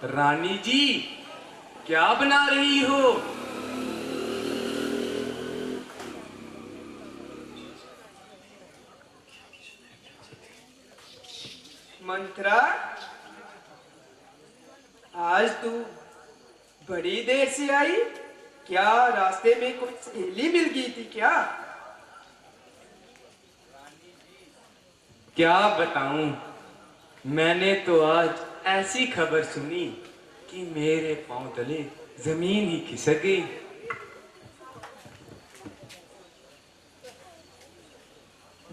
रानी जी, क्या बना रही हो? मंत्रा, आज तू बड़ी देर से आई। क्या रास्ते में कोई सहेली मिल गई थी क्या? क्या बताऊं, मैंने तो आज ऐसी खबर सुनी कि मेरे पांव तले जमीन ही खिसक गई।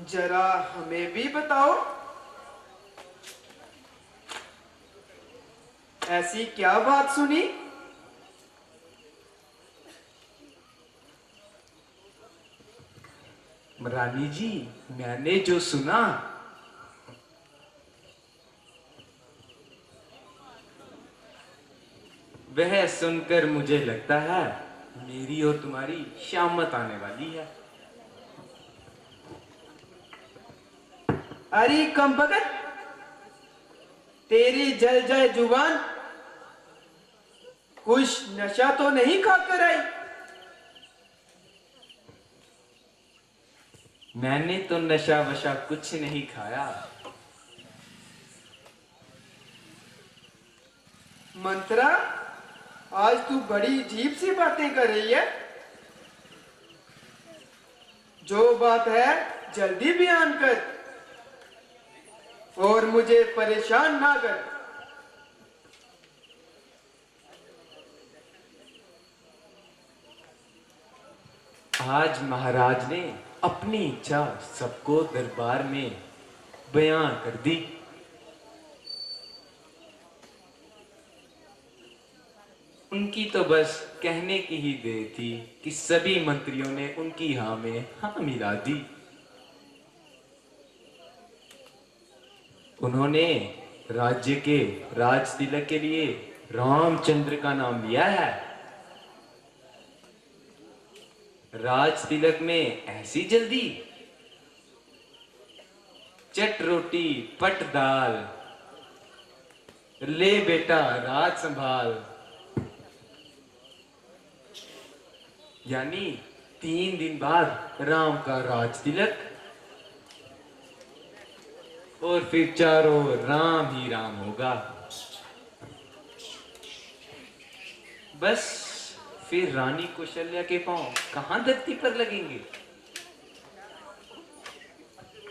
जरा हमें भी बताओ, ऐसी क्या बात सुनी? रानी जी, मैंने जो सुना, वह सुनकर मुझे लगता है मेरी और तुम्हारी शामत आने वाली है। अरे कम बगत, तेरी जल जय जुबान कुछ नशा तो नहीं खाकर आई? मैंने तो नशा वशा कुछ नहीं खाया। मंत्रा, आज तू बड़ी अजीब सी बातें कर रही है। जो बात है जल्दी बयान कर और मुझे परेशान ना कर। आज महाराज ने अपनी इच्छा सबको दरबार में बयां कर दी। उनकी तो बस कहने की ही देर थी कि सभी मंत्रियों ने उनकी हाँ में हाँ मिला दी। उन्होंने राज्य के राज तिलक के लिए रामचंद्र का नाम लिया है। राज तिलक में ऐसी जल्दी? चट रोटी पट दाल, ले बेटा राज संभाल। यानी 3 दिन बाद राम का राज तिलक और फिर चारों राम ही राम होगा। बस फिर रानी कौशल्या के पांव कहां धरती पर लगेंगे?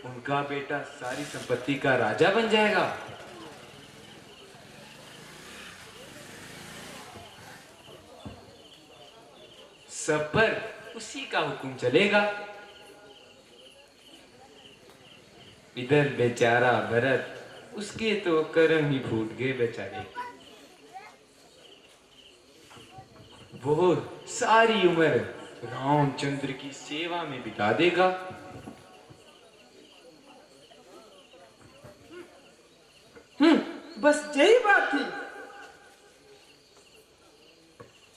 उनका बेटा सारी संपत्ति का राजा बन जाएगा। सब पर उसी का हुक्म चलेगा। इधर बेचारा भरत, उसके तो कर्म ही फूट गए बेचारे। वो सारी उम्र रामचंद्र की सेवा में बिता देगा। बस यही बात थी।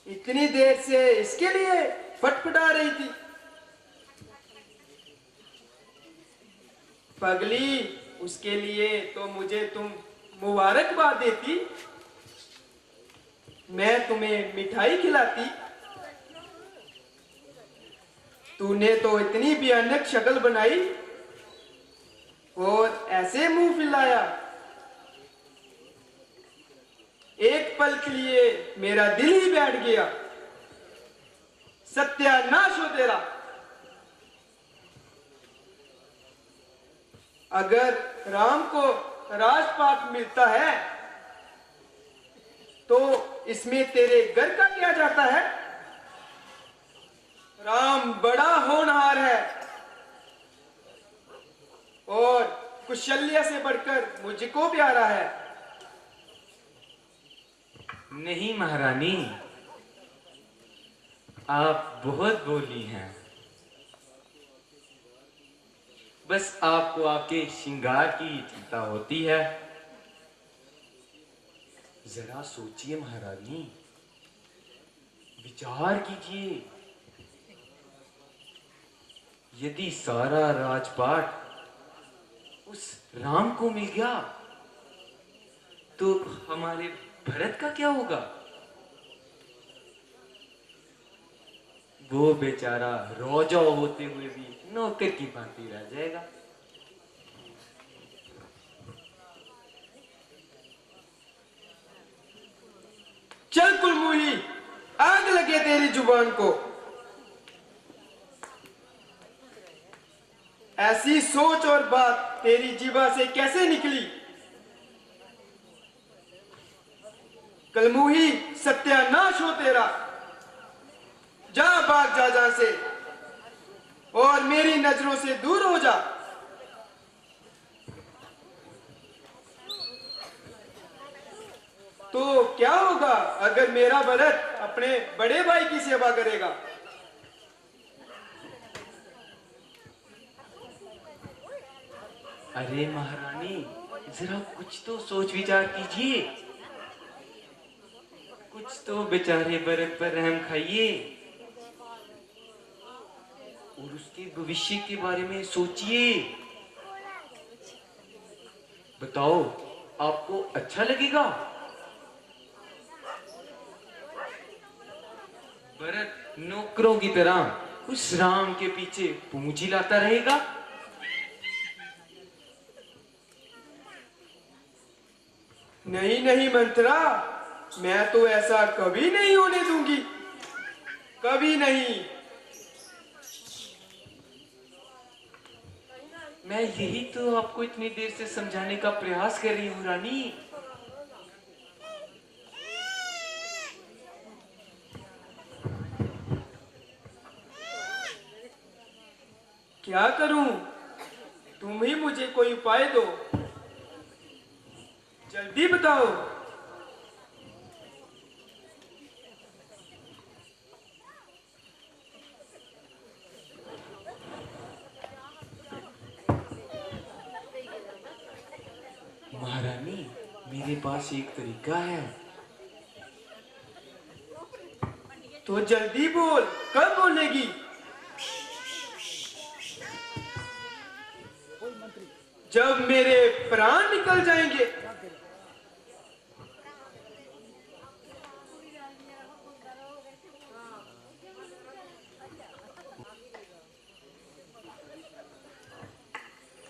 इतनी देर से इसके लिए फटफटा रही थी। पगली, उसके लिए तो मुझे तुम मुबारकबाद देती, मैं तुम्हें मिठाई खिलाती। तूने तो इतनी भयानक शक्ल बनाई और ऐसे मुंह फैलाया। एक पल के लिए मेरा दिल ही बैठ गया। सत्यानाश हो तेरा। अगर राम को राजपाट मिलता है तो इसमें तेरे घर का क्या जाता है? राम बड़ा होनहार है और कुशल्या से बढ़कर मुझको प्यारा है। नहीं महारानी, आप बहुत बोली हैं। बस आपको आपके श्रृंगार की चिंता होती है। जरा सोचिए महारानी, विचार कीजिए। यदि सारा राजपाट उस राम को मिल गया तो हमारे भरत का क्या होगा? वो बेचारा रोजा होते हुए भी नौकर की भांति रह जाएगा। चल कुलमुही, आग लगे तेरी जुबान को। ऐसी सोच और बात तेरी जीवा से कैसे निकली? कलमुही, सत्यानाश हो तेरा। जा, भाग जा जहां से और मेरी नजरों से दूर हो जा। तो क्या होगा अगर मेरा भरत अपने बड़े भाई की सेवा करेगा? अरे महारानी, जरा कुछ तो सोच विचार कीजिए। कुछ तो बेचारे भरत पर रहम खाइए और उसके भविष्य के बारे में सोचिए। बताओ, आपको अच्छा लगेगा भरत नौकरों की तरह उस राम के पीछे पूंजी लाता रहेगा? नहीं नहीं मंत्रा, मैं तो ऐसा कभी नहीं होने दूंगी, कभी नहीं। मैं यही तो आपको इतनी देर से समझाने का प्रयास कर रही हूँ रानी। क्या करूं? तुम ही मुझे कोई उपाय दो, जल्दी बताओ। महारानी, मेरे पास एक तरीका है। तो जल्दी बोल, कब बोलेगी? जब मेरे प्राण निकल जाएंगे।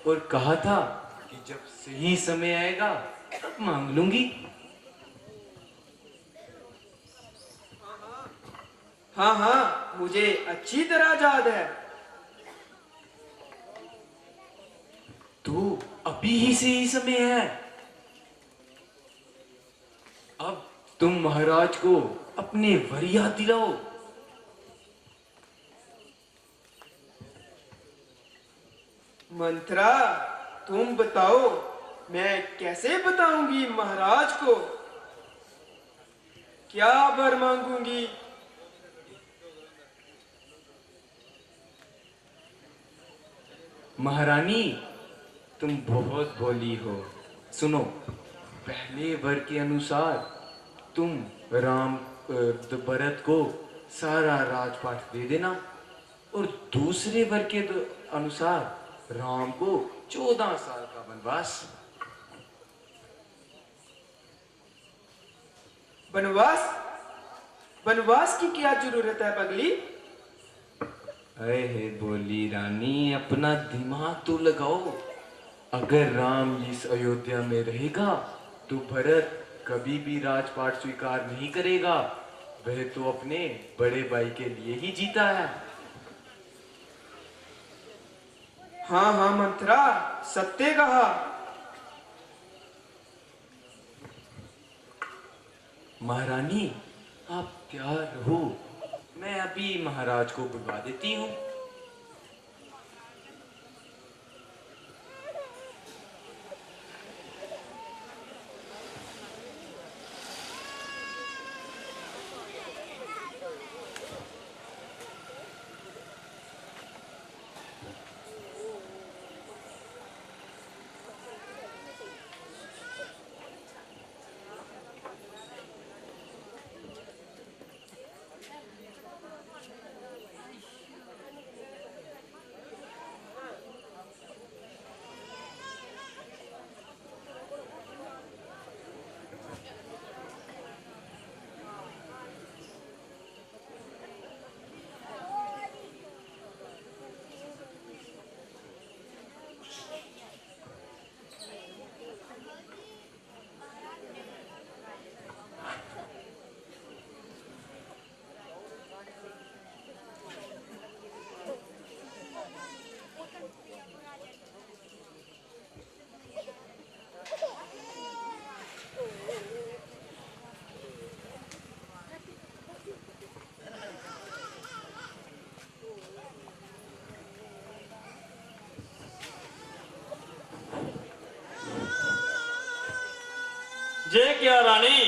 और कहा था कि जब सही समय आएगा तब मांग लूंगी। हाँ हाँ, मुझे अच्छी तरह याद है। तो अभी ही सही समय है। अब तुम महाराज को अपने वर याद दिलाओ। मंत्रा, तुम बताओ, मैं कैसे बताऊंगी महाराज को? क्या वर मांगूंगी? महारानी, तुम बहुत भोली हो। सुनो, पहले वर के अनुसार तुम राम भरत को सारा राजपाट दे देना और दूसरे वर के अनुसार राम को 14 साल का वनवास। वनवास? वनवास की क्या जरूरत है पगली? अरे बोली रानी, अपना दिमाग तो लगाओ। अगर राम इस अयोध्या में रहेगा तो भरत कभी भी राजपाट स्वीकार नहीं करेगा। वह तो अपने बड़े भाई के लिए ही जीता है। हाँ हाँ मंत्रा, सत्य कहा। महारानी, आप तैयार रहो, मैं अभी महाराज को बुलवा देती हूँ। जे क्या रानी,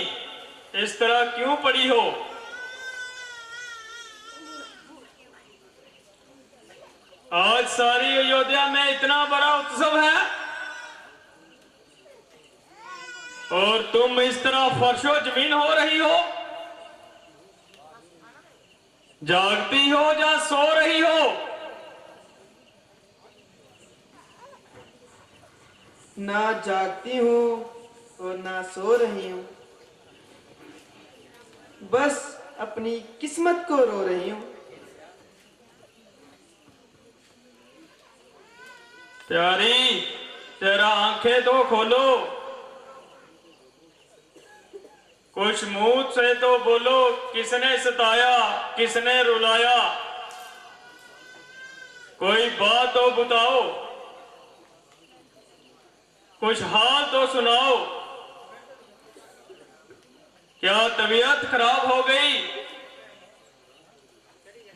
इस तरह क्यों पड़ी हो? आज सारी अयोध्या में इतना बड़ा उत्सव है और तुम इस तरह फर्शो जमीन हो रही हो। जागती हो या सो रही हो? ना जागती हूँ और ना सो रही हूँ, बस अपनी किस्मत को रो रही हूँ। प्यारी, तेरा आंखें तो खोलो, कुछ मुंह से तो बोलो। किसने सताया, किसने रुलाया? कोई बात तो बताओ, कुछ हाल तो सुनाओ। क्या तबीयत खराब हो गई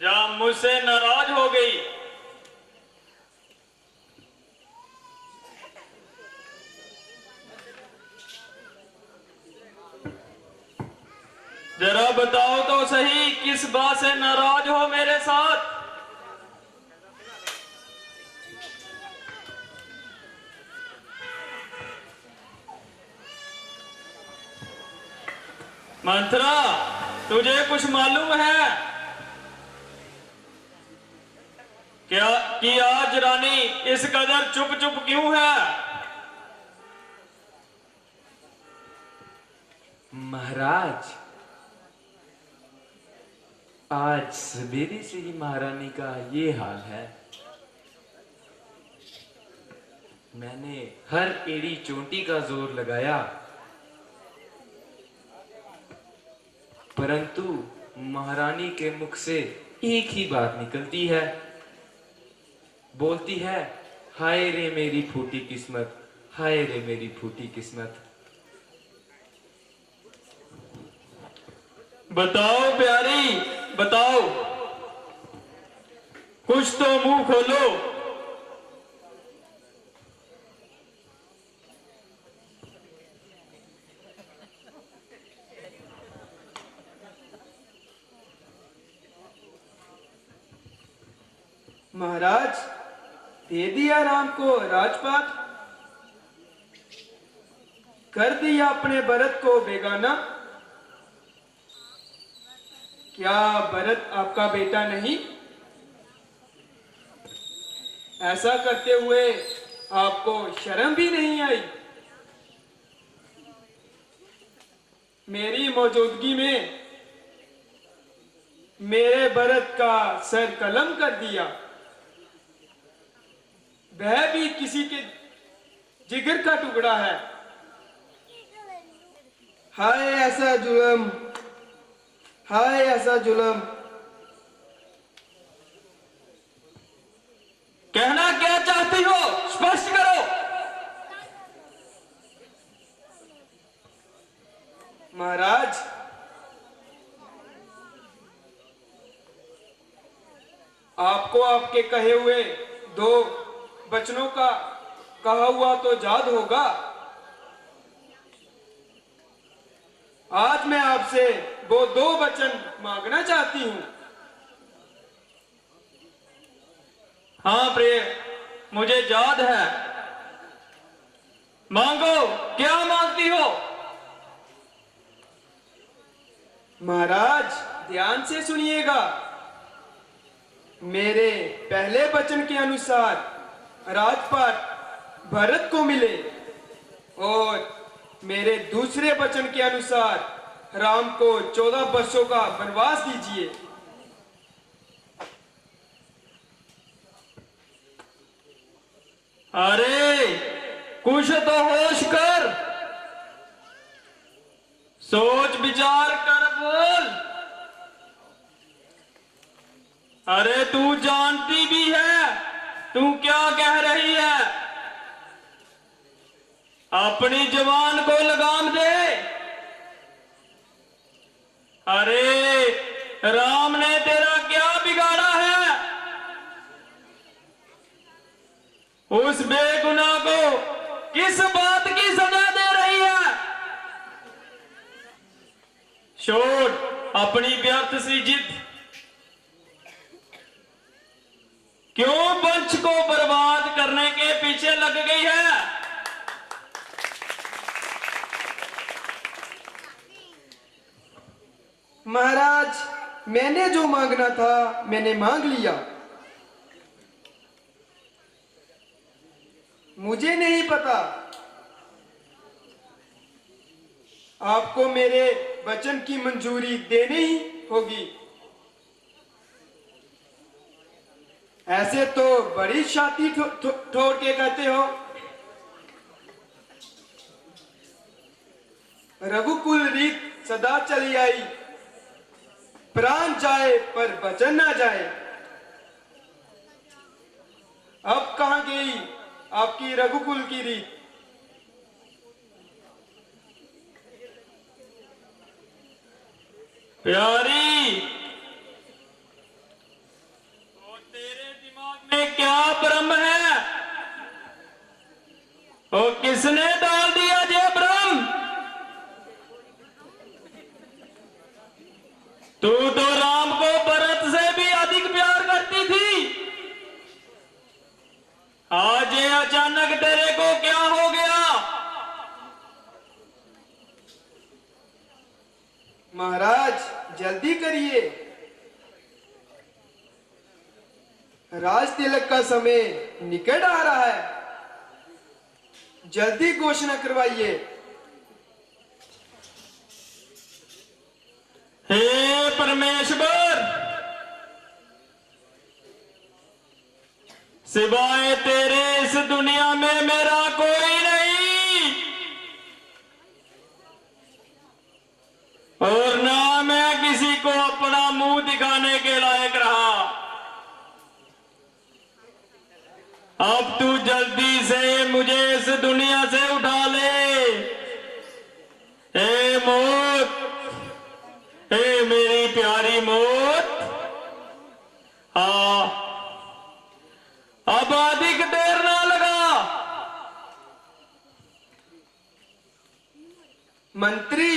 या मुझसे नाराज हो गई? जरा बताओ तो सही, किस बात से नाराज हो मेरे साथ? मंत्रा, तुझे कुछ मालूम है क्या कि आज रानी इस कदर चुप चुप क्यों है? महाराज, आज सवेरे से ही महारानी का ये हाल है। मैंने हर एड़ी चोटी का जोर लगाया, परंतु महारानी के मुख से एक ही बात निकलती है। बोलती है, हाय रे मेरी फूटी किस्मत, हाय रे मेरी फूटी किस्मत। बताओ प्यारी, बताओ, कुछ तो मुंह खोलो। महाराज, दे दिया राम को राजपाट, कर दिया अपने भरत को बेगाना। क्या भरत आपका बेटा नहीं? ऐसा करते हुए आपको शर्म भी नहीं आई? मेरी मौजूदगी में मेरे भरत का सर कलम कर दिया, वह भी किसी के जिगर का टुकड़ा है। हाय ऐसा जुल्म, हाय ऐसा जुल्म। कहना क्या चाहती हो, स्पष्ट करो। महाराज, आपको आपके कहे हुए दो वचनों का कहा हुआ तो याद होगा। आज मैं आपसे वो दो वचन मांगना चाहती हूँ। हाँ प्रिय, मुझे याद है। मांगो, क्या मांगती हो? महाराज, ध्यान से सुनिएगा। मेरे पहले वचन के अनुसार राजपाट भरत को मिले और मेरे दूसरे वचन के अनुसार राम को 14 वर्षों का वनवास दीजिए। अरे कुछ तो होश कर, सोच विचार कर बोल। अरे तू जानती भी है तू क्या कह रही है? अपनी जवान को लगाम दे। अरे राम ने तेरा क्या बिगाड़ा है? उस बेगुनाह को किस बात की सजा दे रही है? छोड़ अपनी व्यर्थ सी जिद। क्यों वंश को बर्बाद करने के पीछे लग गई है? महाराज, मैंने जो मांगना था मैंने मांग लिया। मुझे नहीं पता आपको मेरे वचन की मंजूरी देनी ही होगी। ऐसे तो बड़ी छाती ठोड़ के कहते हो। रघुकुल रीत सदा चली आई, प्राण जाए पर वचन ना जाए। अब कहां गई आपकी रघुकुल की रीत? प्यारी, और तेरे दिमाग में क्या भ्रम है? और किसने डाल दिया ये भ्रम? तू तो राम को भरत से भी अधिक प्यार करती थी। आज ये अचानक तेरे को क्या हो गया? महाराज, जल्दी करिए, राज तिलक का समय निकट आ रहा है। जल्दी घोषणा करवाइए। हे परमेश्वर, सिवाय तेरे इस दुनिया में मेरा कोई नहीं, और ना मैं किसी को अपना मुंह दिखाने के लायक रहा। अब तू जल्दी से मुझे इस दुनिया से उठा ले। हे मौत, हे मेरी प्यारी मौत, हाँ, अब अधिक देर ना लगा। मंत्री,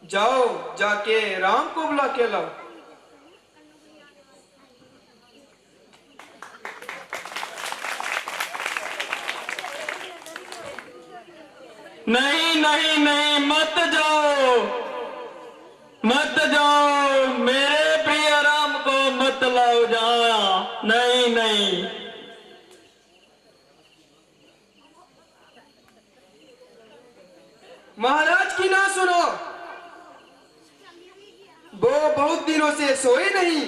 जाओ जाके राम को बुला के लाओ। नहीं नहीं नहीं, मत जाओ, मत जाओ, मेरे प्रिय राम को मत लाओ जा। नहीं नहीं, महाराज की ना सुनो, वो बहुत दिनों से सोए नहीं,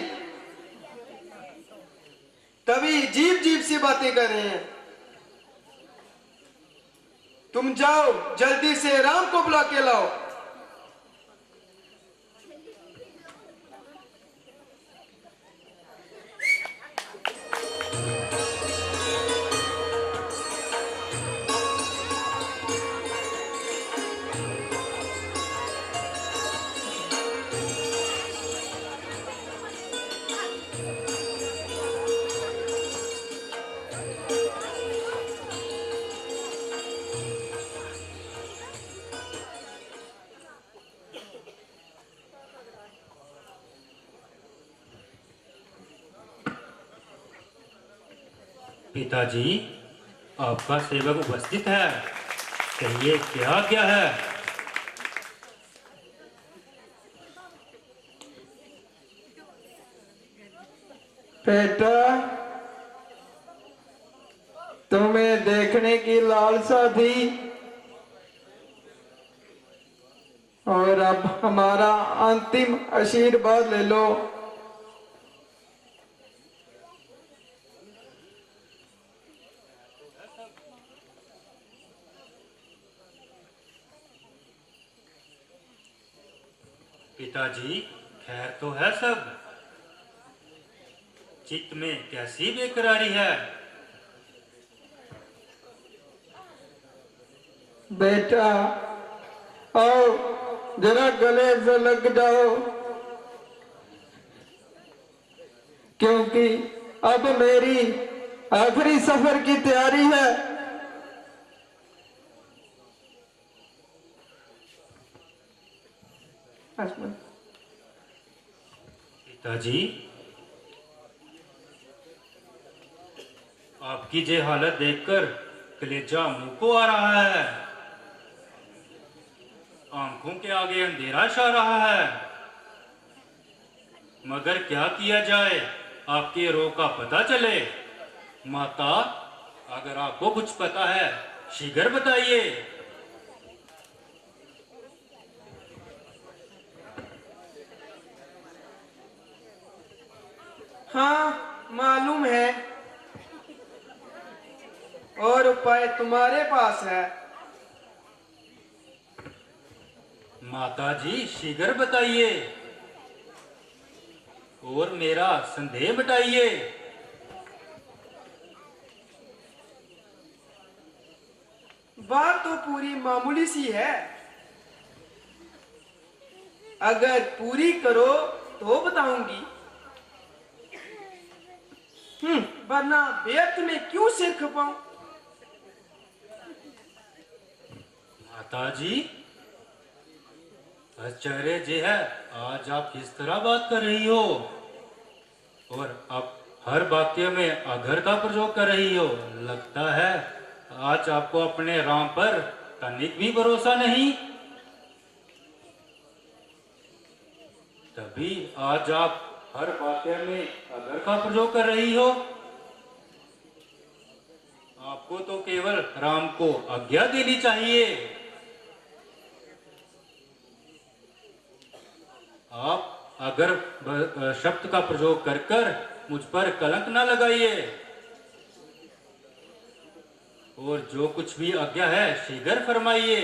तभी जीप जीप से बातें कर रहे हैं। तुम जाओ जल्दी से राम को बुला के लाओ। पिताजी, आपका सेवक उपस्थित है, कहिए क्या क्या है? बेटा, तुम्हें देखने की लालसा थी, और अब हमारा अंतिम आशीर्वाद ले लो। पिताजी, खैर तो है सब? चित्त में कैसी बेकरारी है? बेटा, आओ जरा गले से लग जाओ, क्योंकि अब मेरी आखिरी सफर की तैयारी है। लक्ष्मण। पिताजी, आपकी ये हालत देखकर कलेजा मुंह को आ रहा है। आंखों के आगे अंधेरा छा रहा है। मगर क्या किया जाए, आपके रोग का पता चले। माता, अगर आपको कुछ पता है शीघ्र बताइए। हाँ, मालूम है, और उपाय तुम्हारे पास है। माता जी, शीघ्र बताइए और मेरा संदेह मिटाइए। बात तो पूरी मामूली सी है, अगर पूरी करो तो बताऊंगी। वरना व्यर्थ में क्यों सिर खपाऊं। माता जी, आश्चर्य जी है, आज आप किस तरह बात कर रही हो और आप हर वाक्य में अगर का प्रयोग कर रही हो। लगता है आज आपको अपने राम पर तनिक भी भरोसा नहीं। तभी आज आप हर वाक्य में अगर का प्रयोग कर रही हो। आपको तो केवल राम को आज्ञा देनी चाहिए। आप अगर शब्द का प्रयोग कर कर मुझ पर कलंक ना लगाइए और जो कुछ भी आज्ञा है शीघ्र फरमाइए।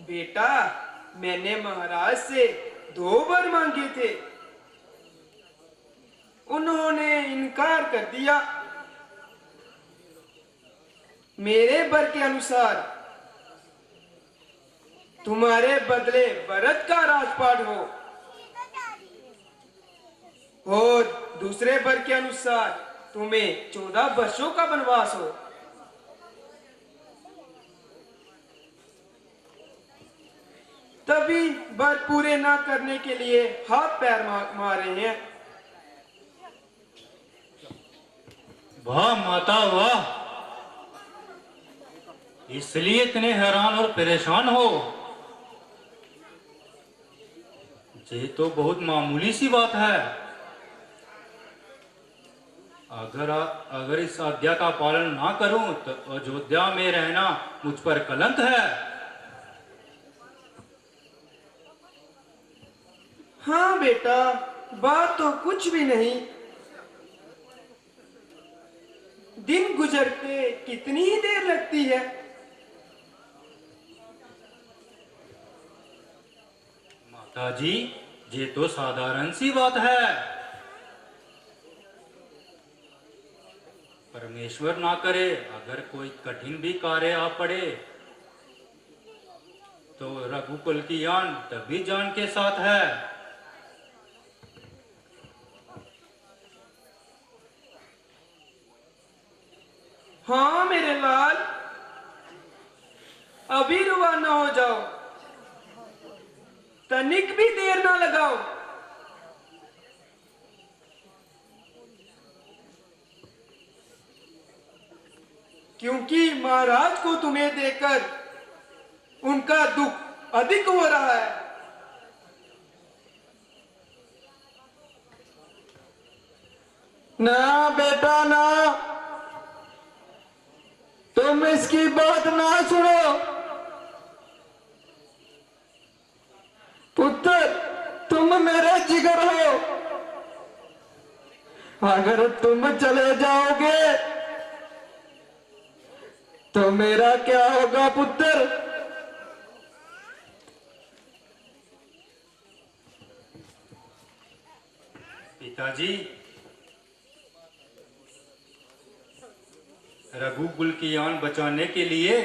बेटा, मैंने महाराज से 2 वर मांगे थे, उन्होंने इनकार कर दिया। मेरे वर के अनुसार तुम्हारे बदले भरत का राजपाट हो, और दूसरे वर के अनुसार तुम्हें 14 वर्षों का वनवास हो। तभी वर पूरे ना करने के लिए हाथ पैर मारे हैं। वाह माता वाह, इसलिए इतने हैरान और परेशान हो। ये तो बहुत मामूली सी बात है। अगर इस आज्ञा का पालन ना करूं तो अयोध्या में रहना मुझ पर कलंक है। हाँ बेटा, बात तो कुछ भी नहीं। दिन गुजरते कितनी ही देर लगती है। माता जी, ये तो साधारण सी बात है। परमेश्वर ना करे, अगर कोई कठिन भी कार्य आ पड़े तो रघुकुल की यान तभी जान के साथ है। हाँ मेरे लाल, अभी रवाना हो जाओ, तनिक भी देर ना लगाओ। क्योंकि महाराज को तुम्हें देकर उनका दुख अधिक हो रहा है। ना बेटा ना, तुम इसकी बात ना सुनो। पुत्र, तुम मेरे जिगर हो। अगर तुम चले जाओगे तो मेरा क्या होगा पुत्र? पिताजी, रघुकुल की यान बचाने के लिए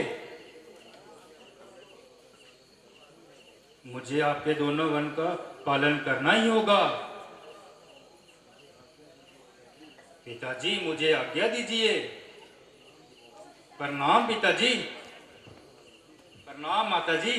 मुझे आपके दोनों वन का पालन करना ही होगा। पिताजी, मुझे आज्ञा दीजिए। प्रणाम पिताजी। प्रणाम माताजी।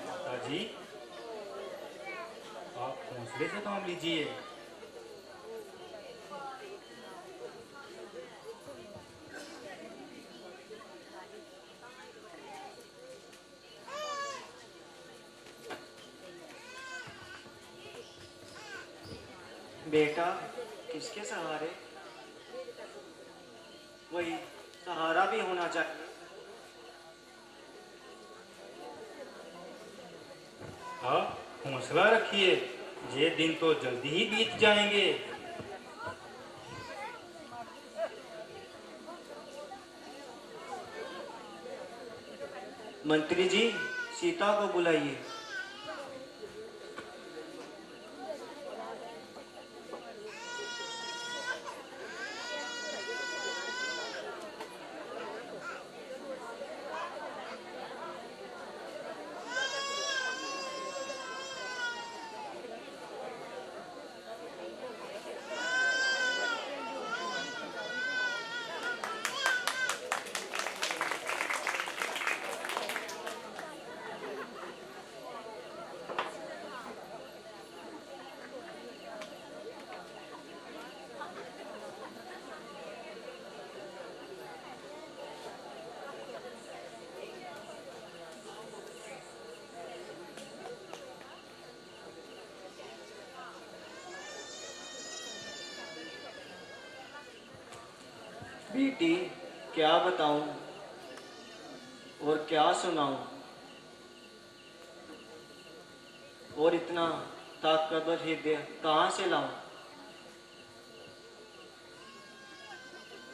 माताजी, आप हौसले से काम लीजिए। बेटा, किसके सहारे? वही सहारा भी होना चाहिए। हाँ, हौसला रखिए, ये दिन तो जल्दी ही बीत जाएंगे। मंत्री जी, सीता को बुलाइए। बेटी, क्या बताऊं और क्या सुनाऊं, और इतना ताकतवर हृदय कहां से लाऊं?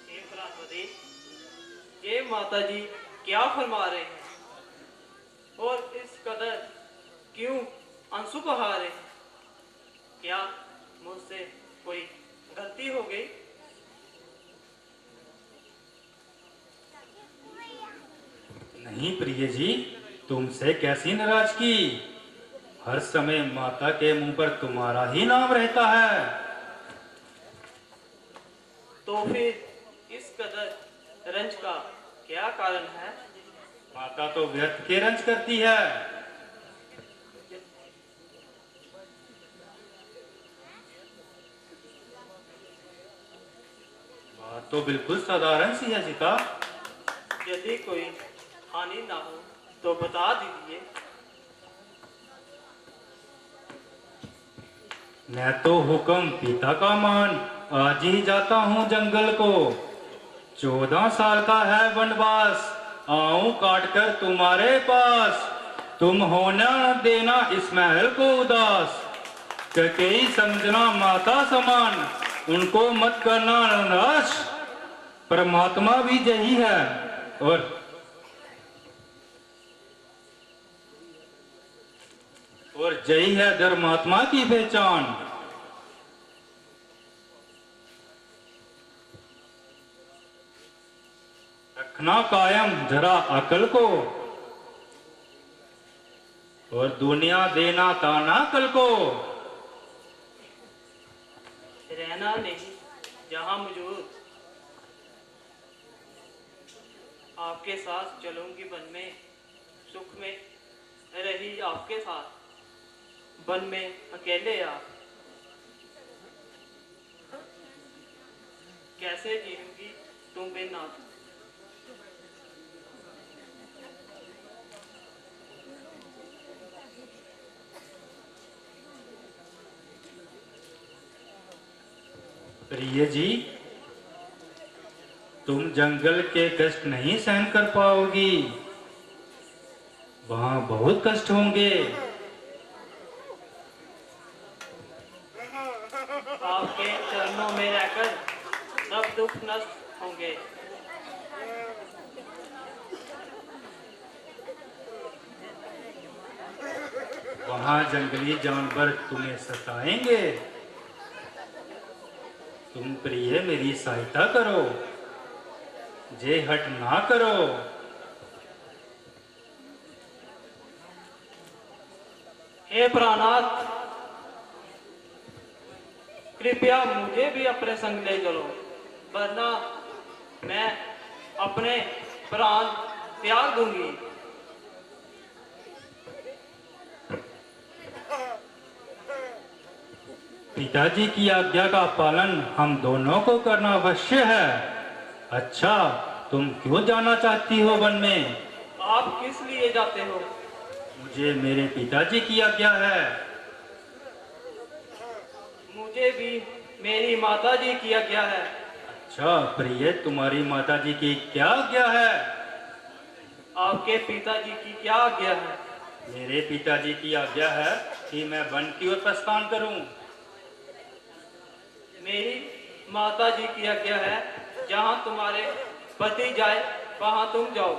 हे प्राणपति, ये माता जी क्या फरमा रहे हैं और इस कदर क्यों आंसू बहा रहे हैं? क्या मुझसे कोई गलती हो गई? नहीं प्रिय जी, तुमसे कैसी नाराजगी। हर समय माता के मुंह पर तुम्हारा ही नाम रहता है। तो फिर इस कदर रंज का क्या कारण है? माता तो व्यर्थ के रंज करती है। बात तो बिल्कुल साधारण सी है सीता। यदि कोई हानि ना हो तो बता दीजिए। मैं तो हुक्म पिता का मान आज ही जाता हूँ जंगल को। 14 साल का है वनवास, आऊं काट कर तुम्हारे पास। तुम होना देना इस महल को उदास, कई समझना माता समान, उनको मत करना निराश। परमात्मा भी यही है और यही है धर्मात्मा की पहचान। रखना कायम जरा अकल को, और दुनिया देना ताना कल को। रहना नहीं जहां मौजूद, आपके साथ चलूंगी वन में, सुख में रही आपके साथ, वन में अकेले आप। कैसे जीऊंगी तुम बिना? प्रिय जी, तुम जंगल के कष्ट नहीं सहन कर पाओगी, वहां बहुत कष्ट होंगे। आपके चरणों में रहकर सब दुख नष्ट होंगे। वहां जंगली जानवर तुम्हें सताएंगे। तुम प्रिय मेरी सहायता करो, जे हट ना करो। हे प्राणनाथ, कृपया मुझे भी अपने संग ले चलो, वरना मैं अपने प्राण त्याग दूंगी। पिताजी की आज्ञा का पालन हम दोनों को करना अवश्य है। अच्छा, तुम क्यों जाना चाहती हो वन में? आप किस लिए जाते हो? मुझे मेरे पिताजी की आज्ञा है। मुझे भी मेरी माता जी की आज्ञा है। अच्छा प्रिय, तुम्हारी माताजी की क्या आज्ञा है? आपके पिताजी की क्या आज्ञा है? मेरे पिताजी की आज्ञा है कि मैं वन की ओर प्रस्थान करूं। मेरी माता जी की आज्ञा है, जहां तुम्हारे पति जाए वहां तुम जाओ।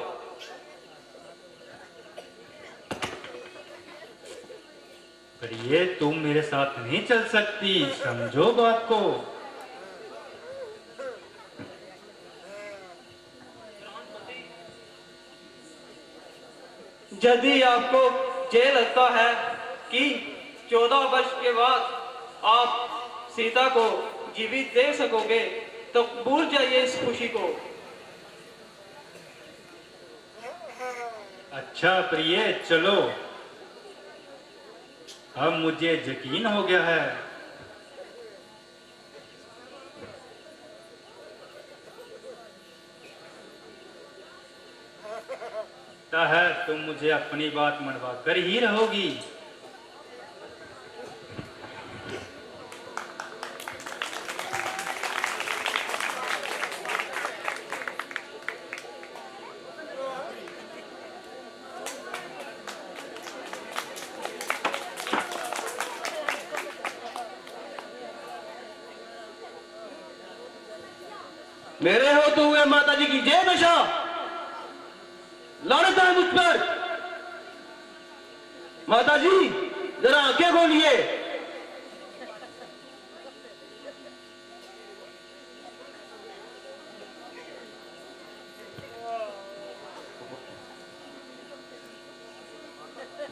प्रिय, तुम मेरे साथ नहीं चल सकती, समझो बात को। यदि आपको ये लगता है कि 14 वर्ष के बाद आप सीता को जीवित दे सकोगे, तो भूल जाइए इस खुशी को। अच्छा प्रिय, चलो। अब मुझे यकीन हो गया है। लगता है तुम मुझे अपनी बात मनवा कर ही रहोगी। मेरे होते हुए माता जी की जय दशा, लानत है मुझ पर। माता जी, जरा आंखें खोलिए।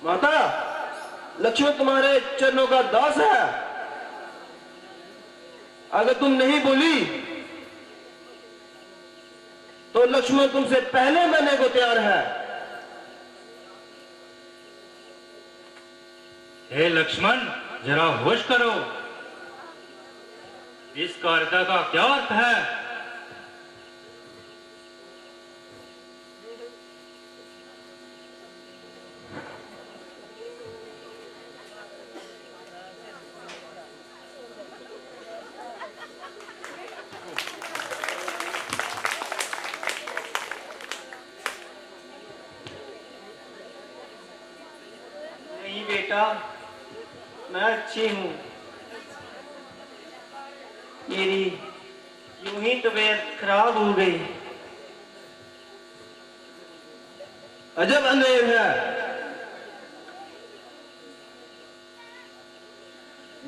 माता, लक्ष्मण तुम्हारे चरणों का दास है। अगर तुम नहीं बोली तो लक्ष्मण तुमसे पहले मरने को तैयार है। हे लक्ष्मण, जरा होश करो। इस कार्य का क्या अर्थ है? नहीं बेटा, मैं अच्छी हूँ। मेरी यूं ही तबीयत खराब हो गई। अजब अंधेर है।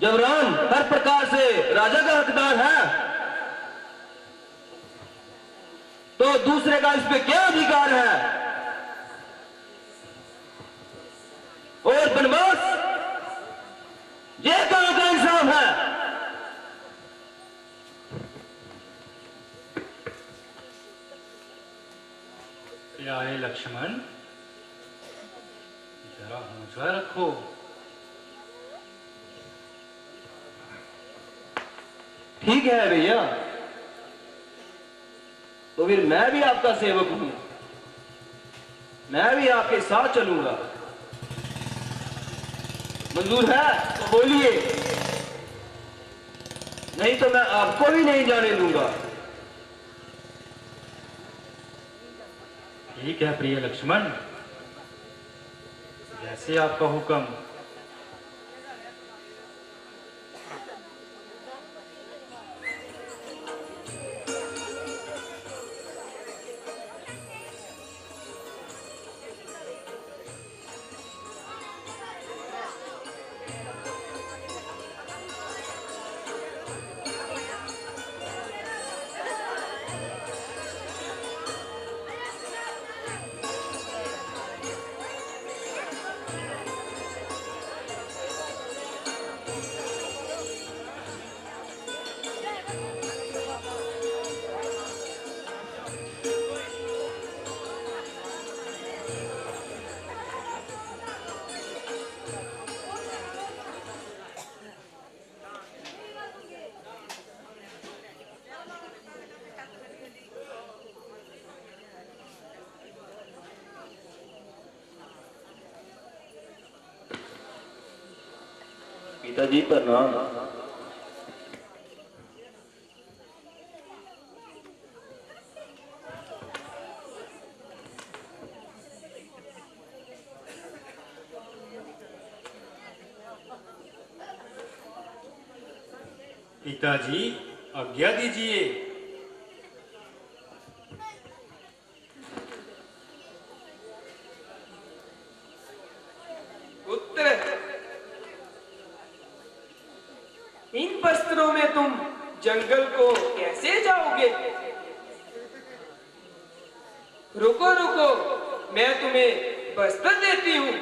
जब राम हर प्रकार से राजा का हकदार है, तो दूसरे का इस पे क्या अधिकार है? और बनवास, ये कहां का इंसाफ है? प्यारे लक्ष्मण, जरा हौसला रखो। ठीक है भैया, तो फिर मैं भी आपका सेवक हूं। मैं भी आपके साथ चलूंगा। मंजूर है तो बोलिए, नहीं तो मैं आपको भी नहीं जाने दूंगा। ठीक है प्रिय लक्ष्मण, जैसे आपका हुक्म। पिताजी प्रणाम। पिताजी आज्ञा दीजिए। पुत्र, इन वस्त्रों में तुम जंगल को कैसे जाओगे? रुको रुको, मैं तुम्हें वस्त्र देती हूँ।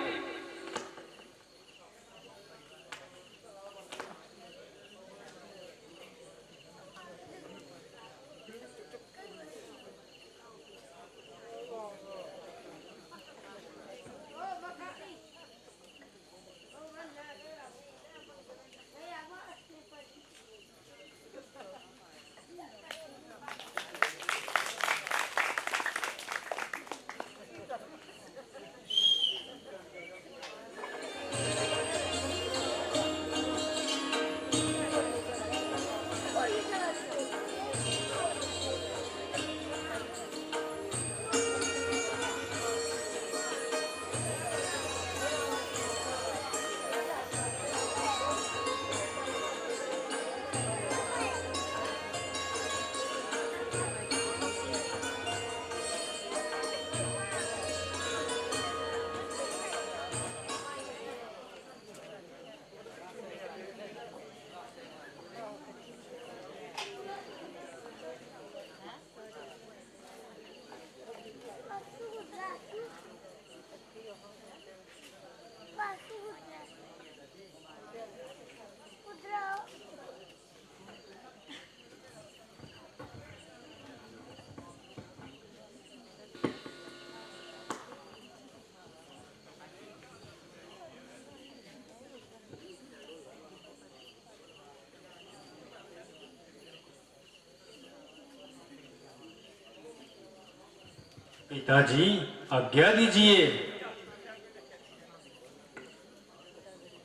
पिताजी आज्ञा दीजिए।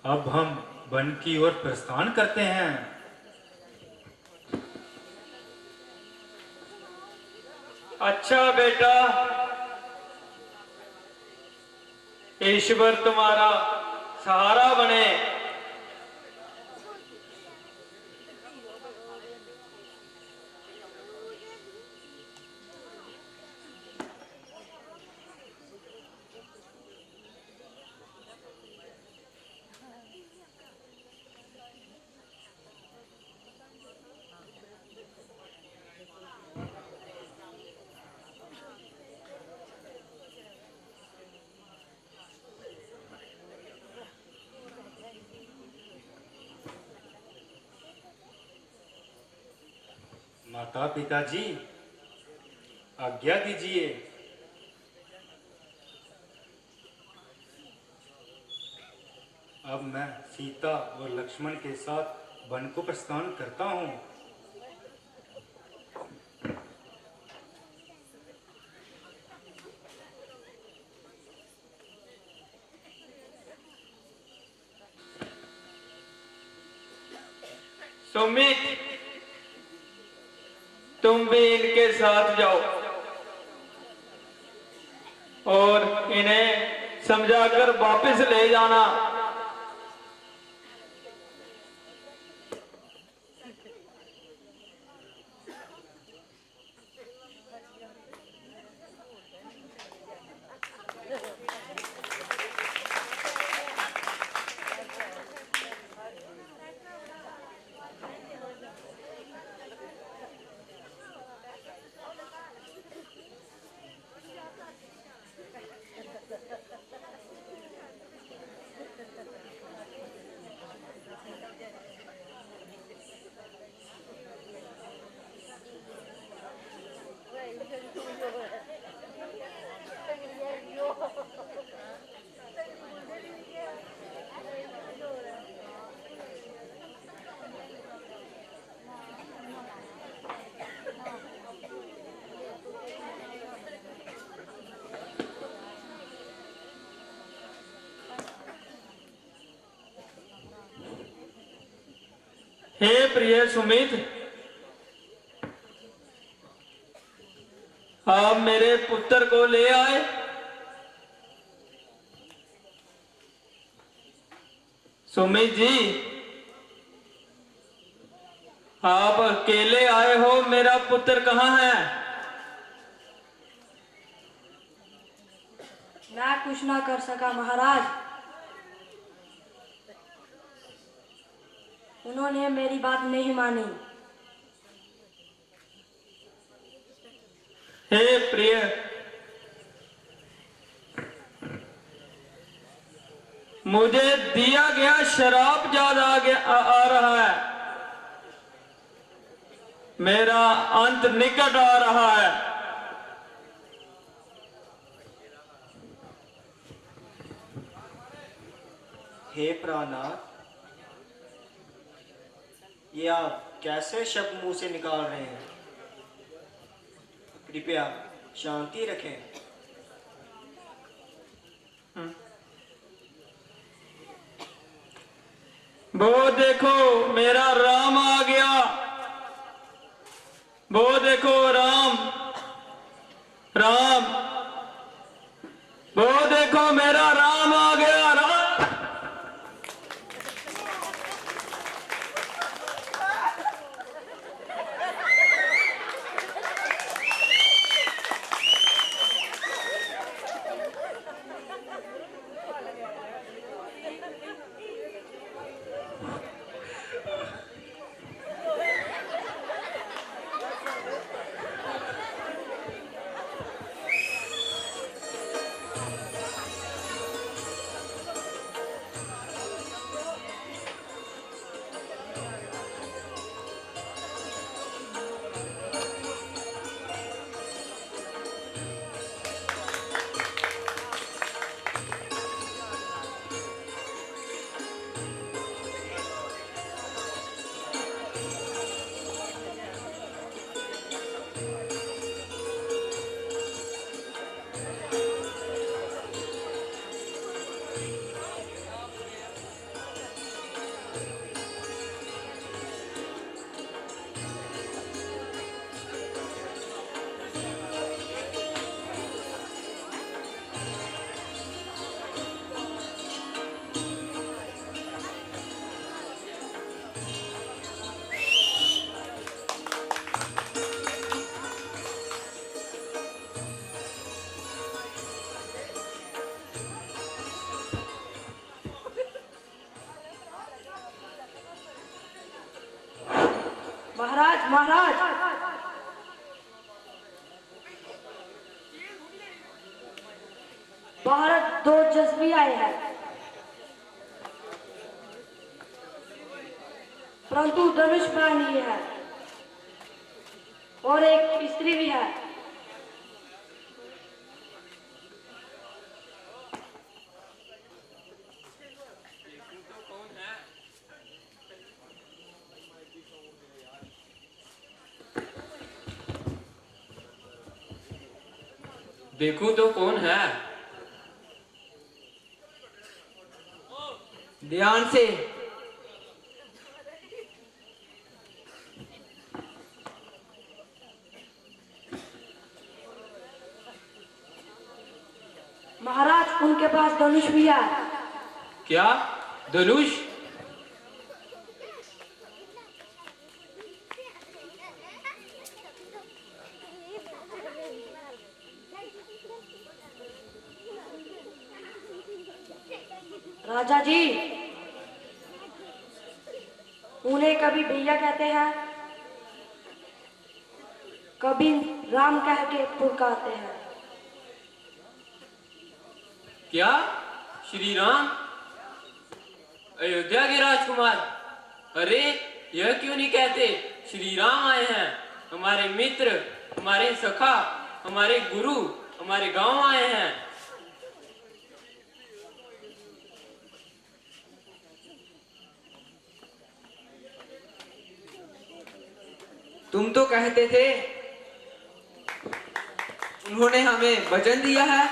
अब हम वन की ओर प्रस्थान करते हैं। अच्छा बेटा, ईश्वर तुम्हारा सहारा बने। माता पिताजी आज्ञा दीजिए। अब मैं सीता और लक्ष्मण के साथ वन को प्रस्थान करता हूँ। सुमित, तुम भी इनके साथ जाओ और इन्हें समझाकर वापस ले जाना। हे प्रिय सुमित, आप मेरे पुत्र को ले आए। सुमित जी, आप अकेले आए हो, मेरा पुत्र कहाँ है? मैं कुछ ना कर सका महाराज, उन्होंने मेरी बात नहीं मानी। हे प्रिय, मुझे दिया गया शराब याद आ रहा है। मेरा अंत निकट आ रहा है। हे प्राणनाथ, ये आप कैसे शब्द मुंह से निकाल रहे हैं? कृपया शांति रखें। वो देखो मेरा राम आ गया। वो देखो राम, राम, वो देखो मेरा राम आ गया। राम, महाराज, महाराज, बाहर 2 जज्बी आए हैं, परंतु धनुष बाण लिए है और एक स्त्री भी है। देखूं तो कौन है? ध्यान से। महाराज, उनके पास धनुष भी है। क्या धनुष? राजा जी, उन्हें कभी भैया कहते हैं, कभी राम कह के पुकारते हैं। क्या श्री राम? अयोध्या के राजकुमार? अरे यह क्यों नहीं कहते श्री राम आए हैं? हमारे मित्र, हमारे सखा, हमारे गुरु, हमारे गांव आए हैं। तुम तो कहते थे, उन्होंने हमें वचन दिया है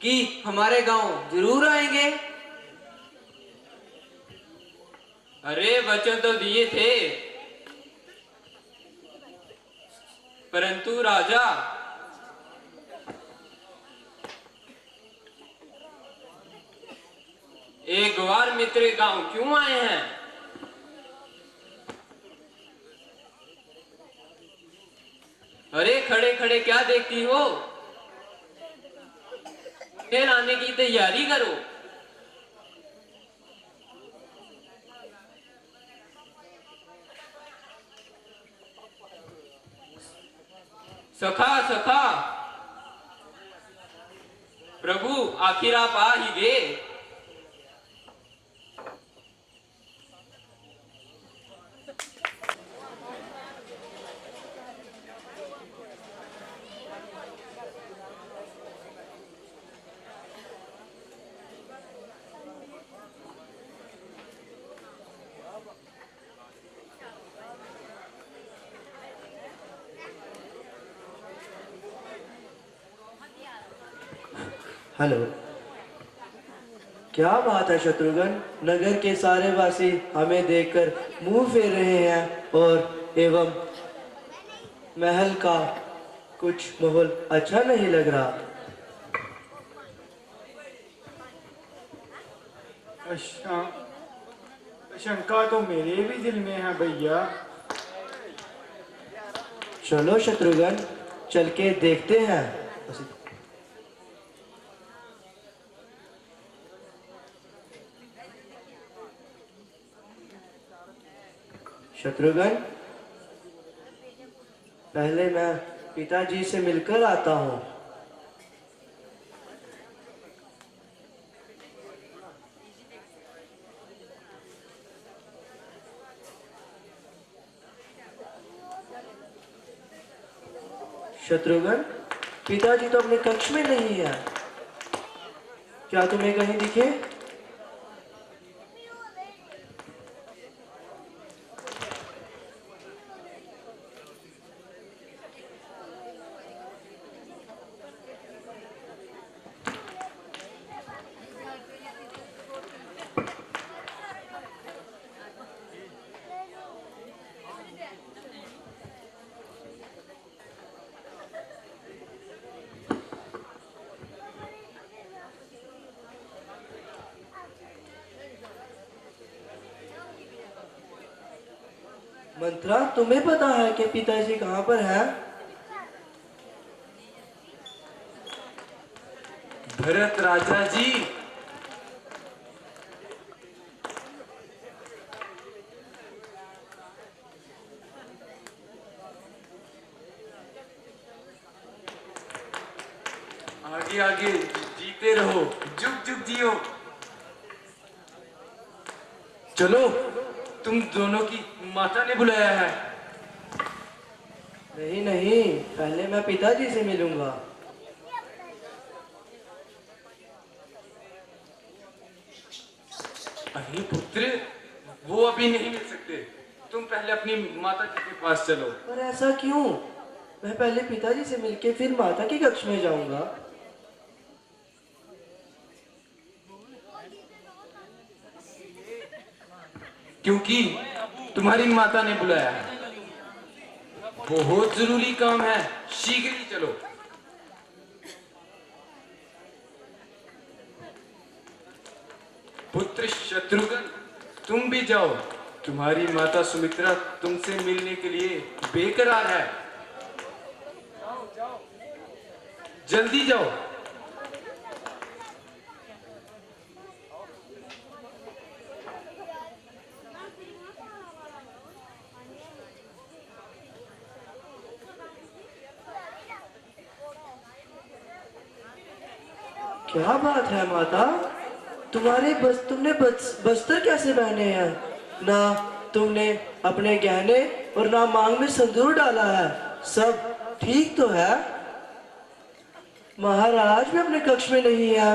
कि हमारे गांव जरूर आएंगे। अरे वचन तो दिए थे, परंतु राजा एक बार मित्र गांव क्यों आए हैं? अरे खड़े खड़े क्या देखती हो? फिर आने की तैयारी करो। सखा सखा, प्रभु आखिर आप आ ही गए। हेलो, क्या बात है शत्रुघ्न? नगर के सारे वासी हमें देखकर मुंह फेर रहे हैं और एवं महल का कुछ माहौल अच्छा नहीं लग रहा। शंका तो मेरे भी दिल में है भैया। चलो शत्रुघ्न, चल के देखते हैं। शत्रुघ्न, पहले मैं पिताजी से मिलकर आता हूँ। शत्रुघ्न, पिताजी तो अपने कक्ष में नहीं है। क्या तुम्हें कहीं दिखे? मंत्रा, तुम्हें पता है कि पिताजी कहाँ पर है? भरत राजा जी, आगे आगे जीते रहो, जुग जुग जियो। चलो, तुम दोनों की माता ने बुलाया है। नहीं नहीं, पहले मैं पिताजी से मिलूंगा। अरे पुत्र, वो अभी नहीं मिल सकते। तुम पहले अपनी माता जी के पास चलो। पर ऐसा क्यों? मैं पहले पिताजी से मिलके फिर माता के कक्ष में जाऊंगा। क्योंकि तुम्हारी माता ने बुलाया है। बहुत जरूरी काम है, शीघ्र ही चलो। पुत्र शत्रुघ्न, तुम भी जाओ। तुम्हारी माता सुमित्रा तुमसे मिलने के लिए बेकरार है। जल्दी जाओ। क्या बात है माता? तुमने बस्तर कैसे पहने हैं? ना तुमने अपने गहने और ना मांग में सिंदूर डाला है। सब ठीक तो है? महाराज भी अपने कक्ष में नहीं है।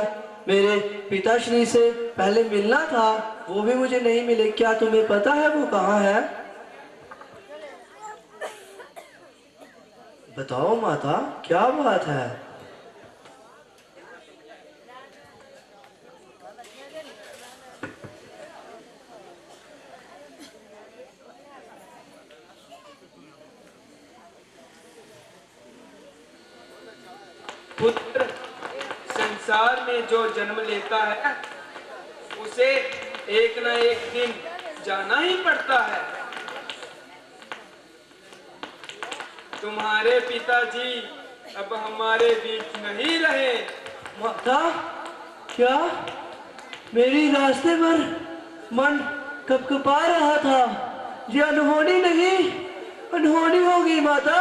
मेरे पिताश्री से पहले मिलना था, वो भी मुझे नहीं मिले। क्या तुम्हें पता है वो कहाँ है? बताओ माता, क्या बात है? पुत्र संसार में जो जन्म लेता है उसे एक ना एक दिन जाना ही पड़ता है। तुम्हारे पिताजी अब हमारे बीच नहीं रहे। माता, क्या मेरी रास्ते पर मन कपकपा रहा था? ये अनहोनी नहीं, अनहोनी होगी माता।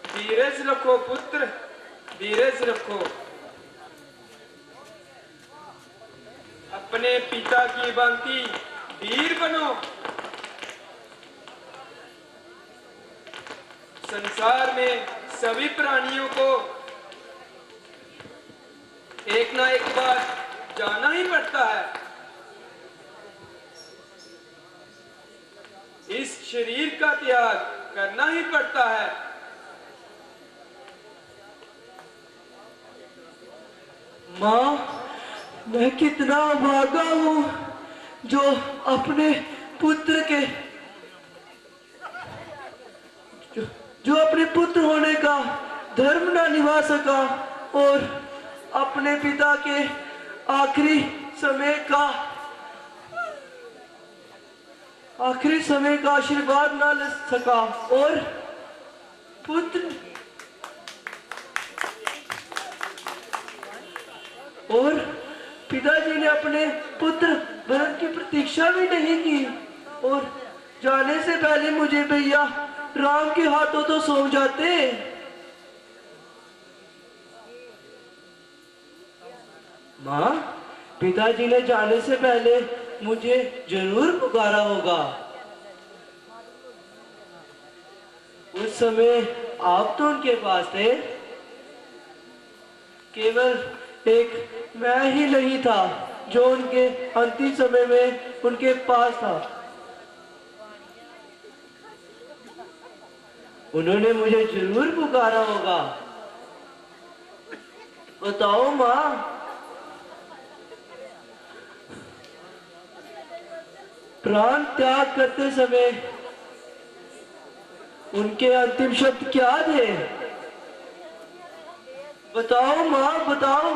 धीरज रखो पुत्र, धीरज रखो। अपने पिता की भांति वीर बनो। संसार में सभी प्राणियों को एक ना एक बार जाना ही पड़ता है। इस शरीर का त्याग करना ही पड़ता है। माँ, मैं कितना भागा हूँ जो अपने पुत्र के जो अपने पुत्र होने का धर्म ना निभा सका और अपने पिता के आखिरी समय का आशीर्वाद ना ले सका और पिताजी ने अपने पुत्र भरत की प्रतीक्षा भी नहीं की और जाने से पहले मुझे भैया राम के हाथों तो सौंप जाते। माँ, पिताजी ने जाने से पहले मुझे जरूर पुकारा होगा। उस समय आप तो उनके पास थे, केवल एक मैं ही नहीं था जो उनके अंतिम समय में उनके पास था। उन्होंने मुझे जरूर पुकारा होगा। बताओ माँ, प्राण त्याग करते समय उनके अंतिम शब्द क्या थे? बताओ माँ, बताओ।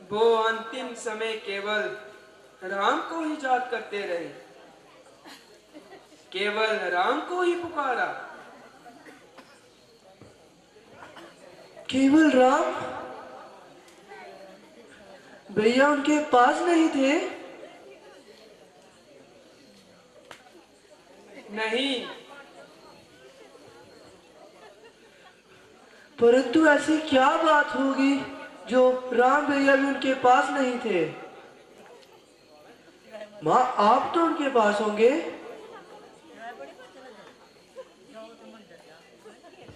वो अंतिम समय केवल राम को ही याद करते रहे, केवल राम को ही पुकारा। केवल राम? भैया उनके पास नहीं थे? नहीं, परंतु ऐसी क्या बात होगी जो राम भैया भी उनके पास नहीं थे? माँ, आप तो उनके पास होंगे?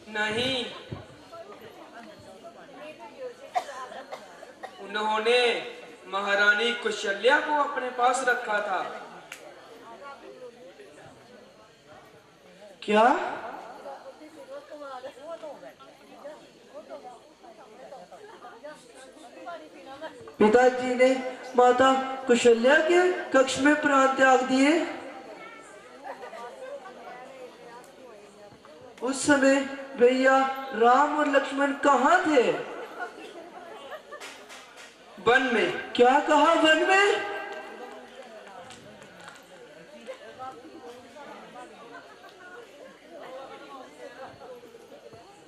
नहीं, उन्होंने महारानी कौशल्या को अपने पास रखा था। क्या? पिताजी ने माता कौशल्या के कक्ष में प्राण त्याग दिए? उस समय भैया राम और लक्ष्मण कहाँ थे? वन में। क्या कहा, वन में?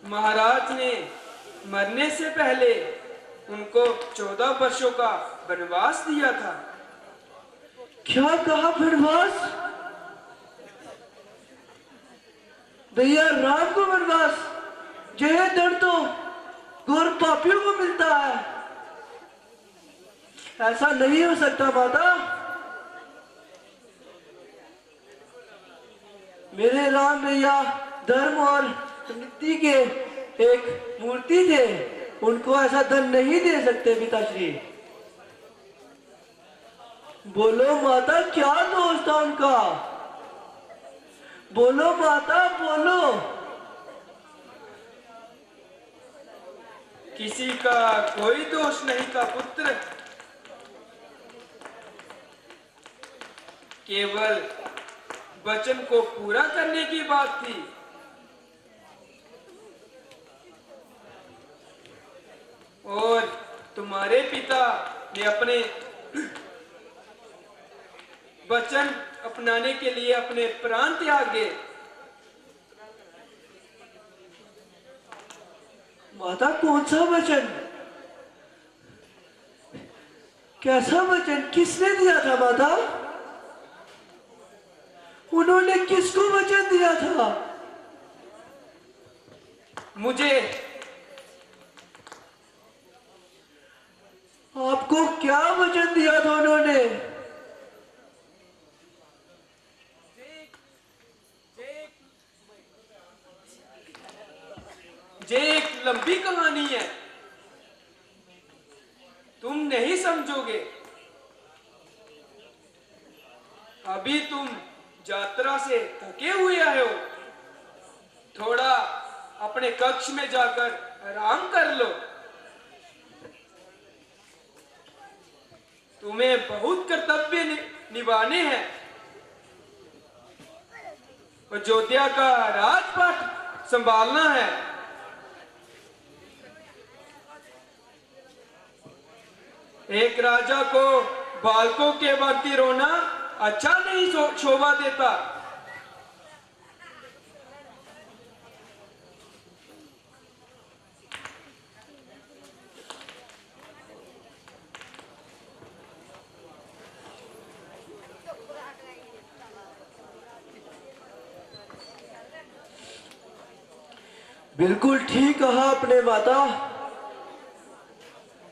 महाराज ने मरने से पहले उनको 14 वर्षों का वनवास दिया था। क्या कहा, वनवास? भैया राम को वनवास? यह दंड तो घोर पापियों को मिलता है। ऐसा नहीं हो सकता माता। मेरे राम भैया धर्म और नीति के एक मूर्ति थे, उनको ऐसा दंड नहीं दे सकते पिताश्री। बोलो माता, क्या दोष था उनका? बोलो माता, बोलो। किसी का कोई दोष नहीं था पुत्र, केवल वचन को पूरा करने की बात थी। और तुम्हारे पिता ने अपने वचन अपनाने के लिए अपने प्राण त्यागे। माता, कौन सा वचन? कैसा वचन? किसने दिया था माता? उन्होंने किसको वचन दिया था? मुझे। आपको क्या वचन दिया था उन्होंने? ये एक लंबी कहानी है, तुम नहीं समझोगे। अभी तुम यात्रा से थके हुए आए हो, थोड़ा अपने कक्ष में जाकर आराम कर लो। तुम्हें बहुत कर्तव्य निभाने हैं। अयोध्या का राजपाट संभालना है। एक राजा को बालकों के भांति रोना अच्छा नहीं शोभा देता। बिल्कुल ठीक कहा आपने माता।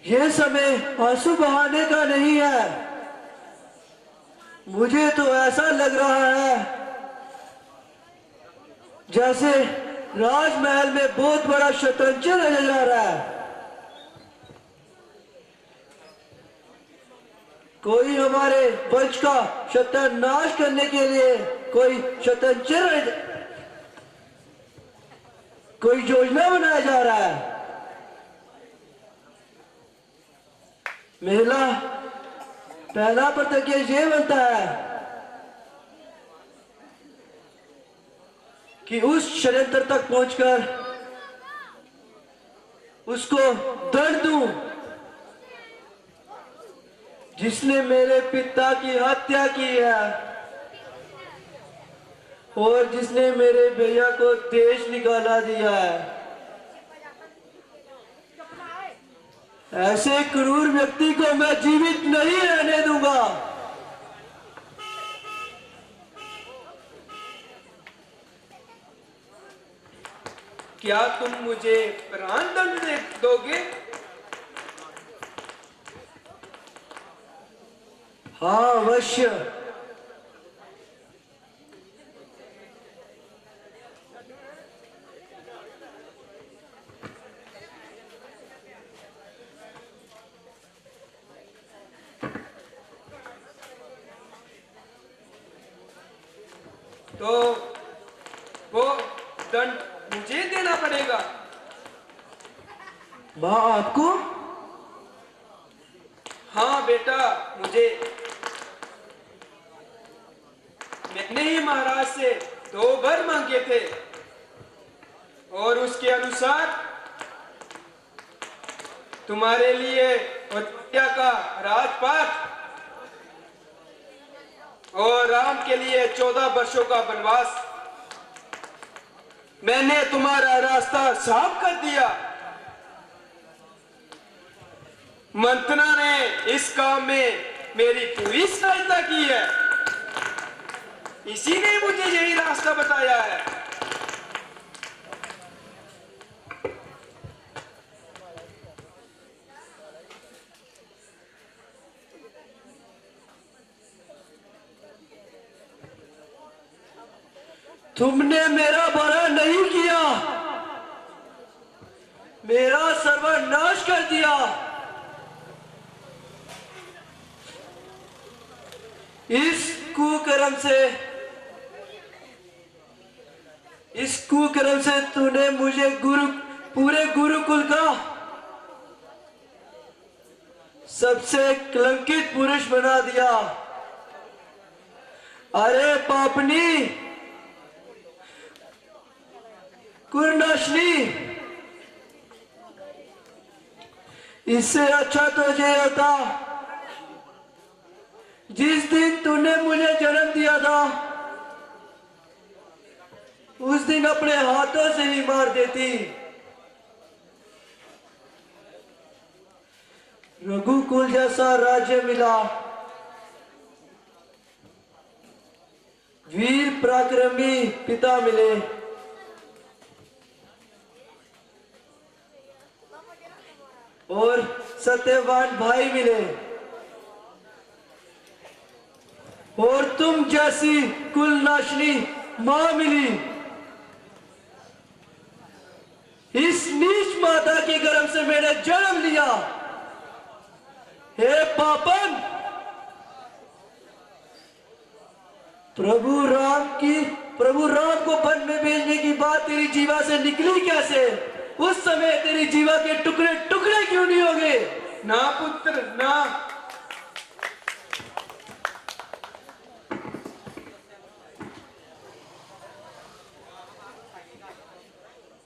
यह समय आंसू बहाने का नहीं है। मुझे तो ऐसा लग रहा है जैसे राजमहल में बहुत बड़ा शतरंज नजर जा रहा है। कोई हमारे वंश का सत्यानाश करने के लिए कोई योजना बनाया जा रहा है। मेरा पहला प्रतिज्ञा ये बनता है कि उस षड्यंत्र तक पहुंचकर उसको दंड दूं जिसने मेरे पिता की हत्या की है और जिसने मेरे भैया को देश निकाला दिया है। ऐसे क्रूर व्यक्ति को मैं जीवित नहीं रहने दूंगा। क्या तुम मुझे प्राण दंड दोगे? हाँ, अवश्य। तो वो दंड मुझे देना पड़ेगा। माँ, आपको? हाँ बेटा, मुझे। मैंने ही महाराज से 2 वर मांगे थे और उसके अनुसार तुम्हारे लिए अयोध्या का राजपाट और राम के लिए 14 वर्षों का वनवास, मैंने तुम्हारा रास्ता साफ कर दिया। मंथना ने इस काम में मेरी पूरी सहायता की है। इसी ने मुझे यही रास्ता बताया है। तुमने मेरा भला नहीं किया, मेरा सर्वनाश कर दिया। इस कुकर्म से तूने मुझे पूरे गुरुकुल का सबसे कलंकित पुरुष बना दिया। अरे पापनी, कुरनाशनी, इससे अच्छा तो ये होता जिस दिन तूने मुझे जन्म दिया था उस दिन अपने हाथों से ही मार देती। रघुकुल जैसा राज्य मिला, वीर पराक्रमी पिता मिले, और सत्यवान भाई मिले, और तुम जैसी कुलनाशनी मां मिली। इस नीच माता के गर्भ से मैंने जन्म लिया। हे पापन, प्रभु राम को वन में भेजने की बात तेरी जीवा से निकली कैसे? उस समय तेरी जीवा के टुकड़े टुकड़े क्यों नहीं हो गए? ना पुत्र ना।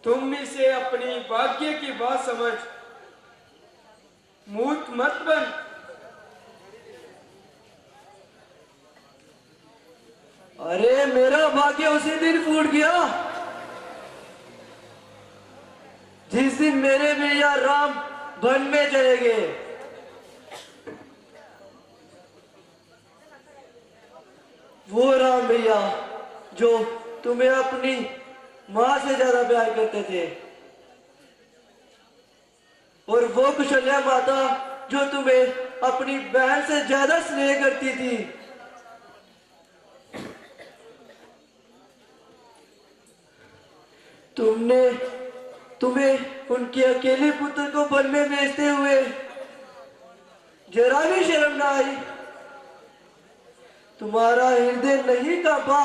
तुम इसे अपनी भाग्य की बात समझ मूर्ख मत बन। अरे मेरा भाग्य उसी दिन फूट गया जिस दिन मेरे भैया राम वन में चले गए। वो राम भैया जो तुम्हें अपनी मां से ज्यादा प्यार करते थे, और वो कुशल्या माता जो तुम्हें अपनी बहन से ज्यादा स्नेह करती थी। तुम्हें उनके अकेले पुत्र को वन में भेजते हुए जरा भी शर्म ना आई? तुम्हारा हृदय नहीं कांपा?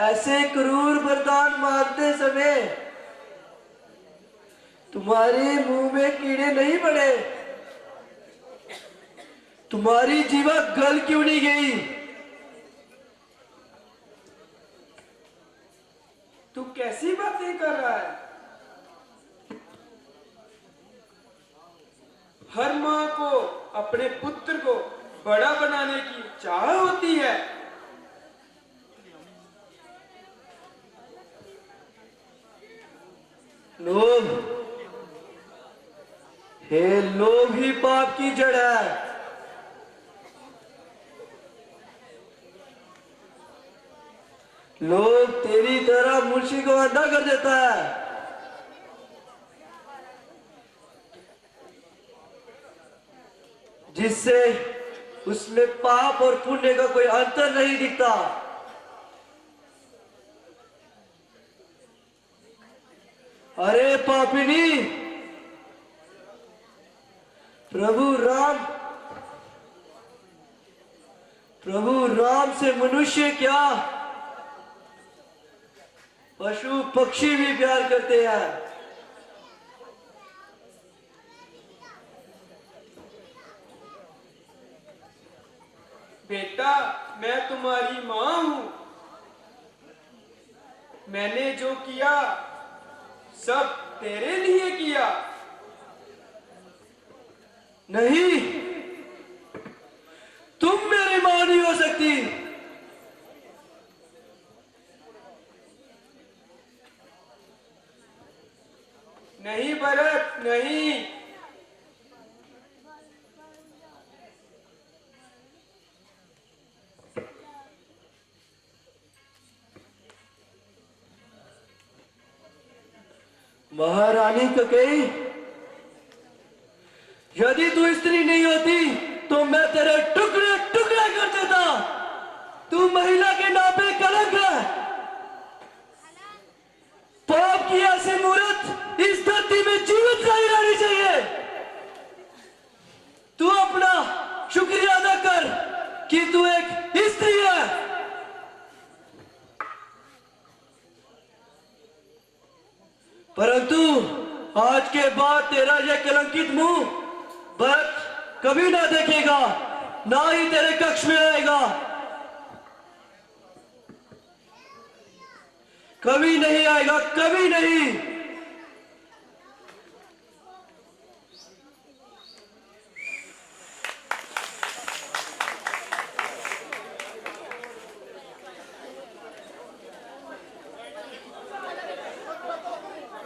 ऐसे क्रूर वरदान मारते समय तुम्हारे मुंह में कीड़े नहीं पड़े? तुम्हारी जीवा गल क्यों नहीं गई? तू कैसी बातें कर रहा है? हर मां को अपने पुत्र को बड़ा बनाने की चाह होती है। लोभ, हे लोभ ही पाप की जड़ है। लोभ तेरी तरह मुंशी को अंधा कर देता है। जिससे उसमें पाप और पुण्य का कोई अंतर नहीं दिखता। अरे पापिनी, प्रभु राम से मनुष्य क्या, पशु पक्षी भी प्यार करते हैं। बेटा, मैं तुम्हारी मां हूं। मैंने जो किया सब तेरे लिए किया। नहीं, तुम मेरी मां नहीं हो सकती। नहीं भरत, नहीं। महारानी कैकेयी, यदि तू स्त्री नहीं होती तो मैं तेरे टुकड़े टुकड़े कर देता। तू महिला के नाम पे कलंक है। पाप की ऐसी मूर्त इस धरती में जीवित नहीं रहनी चाहिए। तू अपना शुक्रिया अदा कर कि तू एक स्त्री है। परंतु आज के बाद तेरा यह कलंकित मुंह भरत कभी ना देखेगा, ना ही तेरे कक्ष में आएगा। कभी नहीं आएगा, कभी नहीं।